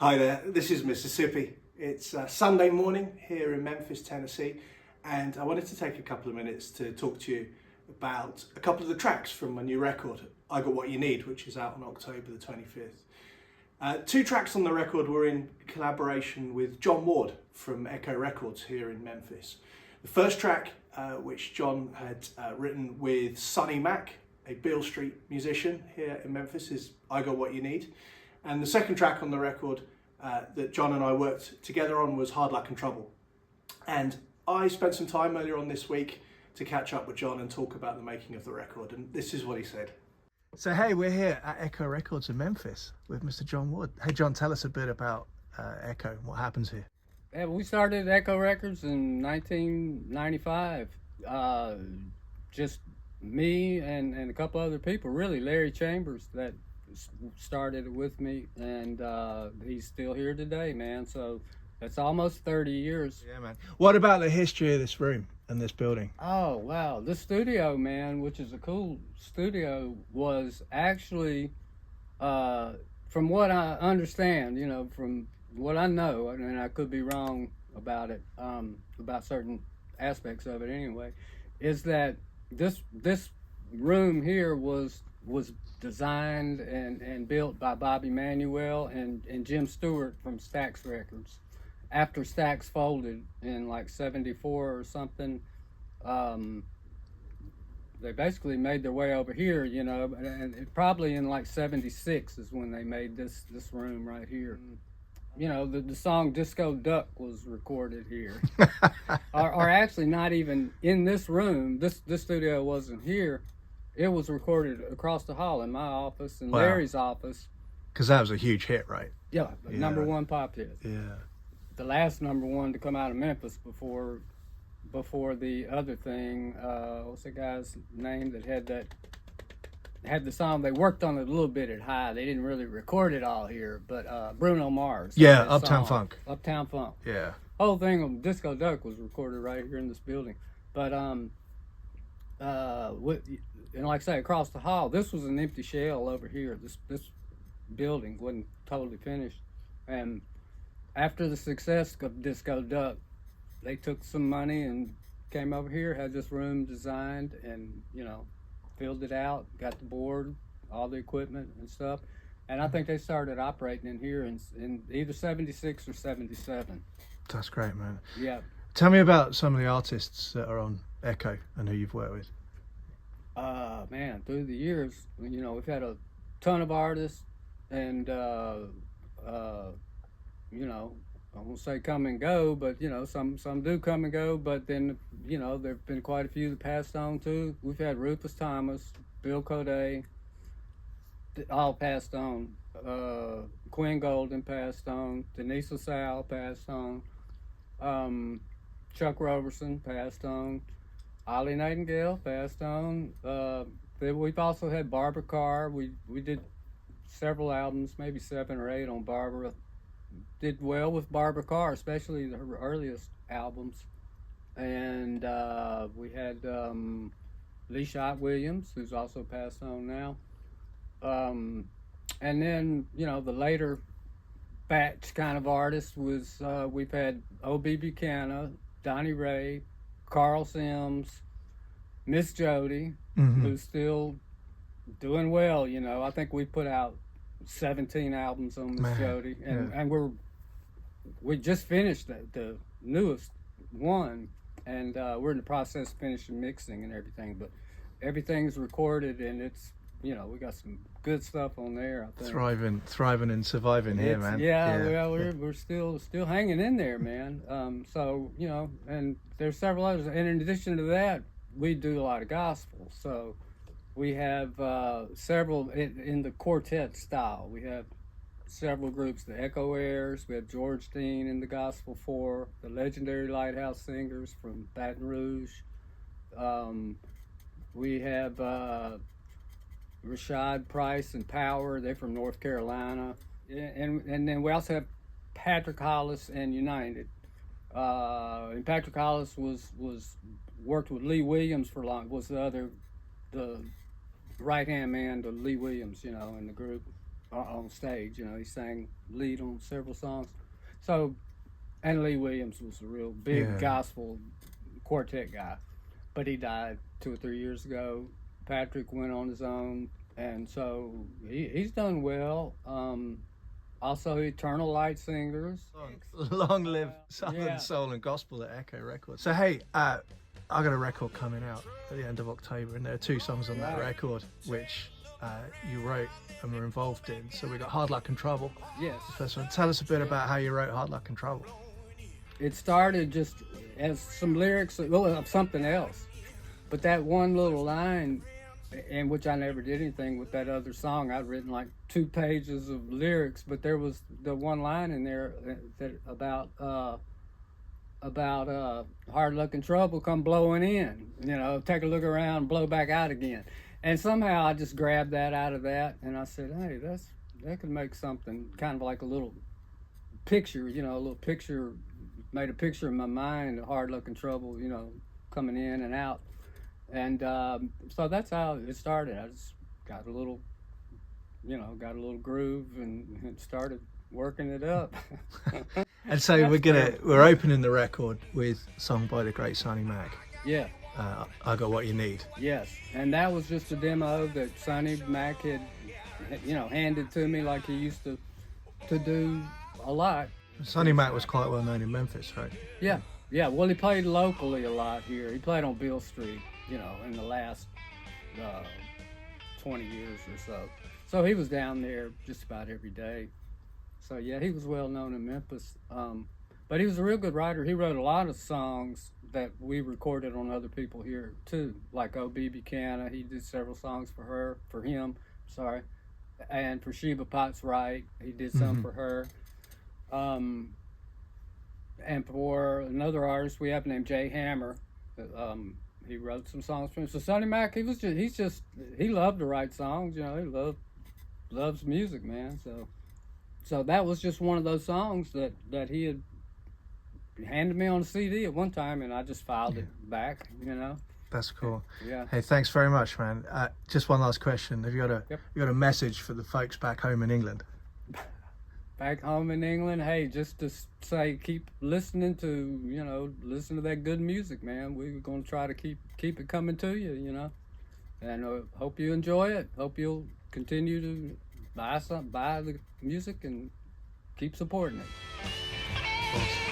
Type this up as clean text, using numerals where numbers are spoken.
Hi there, this is Mississippi. It's Sunday morning here in Memphis, Tennessee, and I wanted to take a couple of minutes to talk to you about a couple of the tracks from my new record, I Got What You Need, which is out on October the 25th. Two tracks on the record were in collaboration with John Ward from Ecko Records here in Memphis. The first track, which John had written with Sonny Mac, a Beale Street musician here in Memphis, is I Got What You Need. And the second track on the record that John and I worked together on was Hard Luck and Trouble. And I spent some time earlier on this week to catch up with John and talk about the making of the record. And this is what he said. So, hey, we're here at Ecko Records in Memphis with Mr. John Wood. Hey, John, tell us a bit about Ecko, what happens here. Yeah, we started Ecko Records in 1995. Just me and a couple other people, really. Larry Chambers that started it with me, and he's still here today, man. So that's almost 30 years. Yeah, man. What about the history of this room and this building? Oh, wow. This studio, man, which is a cool studio, was actually, from what I understand, from what I know, and I could be wrong about it, about certain aspects of it anyway, is that this room here was designed and built by Bobby Manuel and Jim Stewart from Stax Records. After Stax folded in like 74 or something, they basically made their way over here, and it probably in like 76 is when they made this room right here. The song Disco Duck was recorded here. or actually not even in this room. This studio wasn't here. It was recorded across the hall in my office and Larry's office. Because that was a huge hit, right? Yeah, number one pop hit. Yeah. The last number one to come out of Memphis before the other thing. What's the guy's name that had the song? They worked on it a little bit at High. They didn't really record it all here, but Bruno Mars. Yeah, Uptown Funk. Uptown Funk. Yeah. Whole thing of Disco Duck was recorded right here in this building. But and like I say, across the hall, this was an empty shell over here. This building wasn't totally finished. And after the success of Disco Duck, they took some money and came over here, had this room designed, and filled it out, got the board, all the equipment and stuff. And I think they started operating in here in either 76 or 77. That's great, man. Yeah. Tell me about some of the artists that are on Ecko and who you've worked with. Man, through the years, we've had a ton of artists, and I won't say come and go, but some do come and go. But then there've been quite a few that passed on too. We've had Rufus Thomas, Bill Corday, all passed on. Quinn Golden passed on. Denise LaSalle passed on. Chuck Roberson passed on. Ollie Nightingale passed on. We've also had Barbara Carr. We did several albums, maybe 7 or 8 on Barbara. Did well with Barbara Carr, especially her earliest albums. And we had Lee Schott Williams, who's also passed on now. And then, the later batch kind of artists was, we've had O.B. Buchanan, Donnie Ray, Carl Sims, Miss Jody, who's still doing well. I think we put out 17 albums on Miss Jody, and we just finished the newest one, and we're in the process of finishing mixing and everything. But everything's recorded, and it's we got some good stuff on there. I think thriving and surviving here, man. Well, we're still hanging in there, man. So and there's several others, and in addition to that, we do a lot of gospel. So we have several in the quartet style. We have several groups: the Echo Airs. We have George Dean in the Gospel 4, the legendary Lighthouse Singers from Baton Rouge. We have Rashad Price and Power. They're from North Carolina, and then we also have Patrick Hollis and United. And Patrick Hollis was worked with Lee Williams for long. Was the right hand man to Lee Williams, in the group. on stage. He sang lead on several songs. So, and Lee Williams was a real big gospel quartet guy, but he died 2 or 3 years ago. Patrick went on his own, and so he's done well. Also, Eternal Light Singers. Long live Southern Soul and Gospel at Ecko Records. So hey, I got a record coming out at the end of October, and there are 2 songs on that record which you wrote and were involved in. So we got Hard Luck and Trouble. Yes. The first one. Tell us a bit about how you wrote Hard Luck and Trouble. It started just as some lyrics of something else, but that one little line, in which I never did anything with that other song. I'd written like 2 pages of lyrics, but there was the one line in there that about hard luck and trouble come blowing in. Take a look around, blow back out again. And somehow I just grabbed that out of that, and I said, hey, that could make something kind of like a little picture. A little picture. Made a picture in my mind of hard luck and trouble. Coming in and out. And so that's how it started. I just got a little groove and started working it up. And so we're opening the record with a song by the great Sonny Mac. Yeah. I Got What You Need. Yes, and that was just a demo that Sonny Mac had, handed to me like he used to do a lot. Sonny Mac was quite well known in Memphis, right? Yeah. Well, he played locally a lot here. He played on Beale Street, in the last 20 years or so. So he was down there just about every day. So yeah, he was well known in Memphis. But he was a real good writer. He wrote a lot of songs that we recorded on other people here too, like O.B. Buchanan. He did several songs for him, and for Sheba Potts Wright, he did some for her. And for another artist we have named Jay Hammer, he wrote some songs for him. So Sonny Mac, he loved to write songs. He loves music, man. So that was just one of those songs that he had handed me on a CD at one time, and I just filed it back. That's cool. Yeah. Hey, thanks very much, man. Just one last question. Have you got a message for the folks back home in England? Back home in England, hey, just to say, keep listening to, listen to that good music, man. We're going to try to keep it coming to you, and hope you enjoy it. Hope you'll continue to buy the music and keep supporting it. Awesome.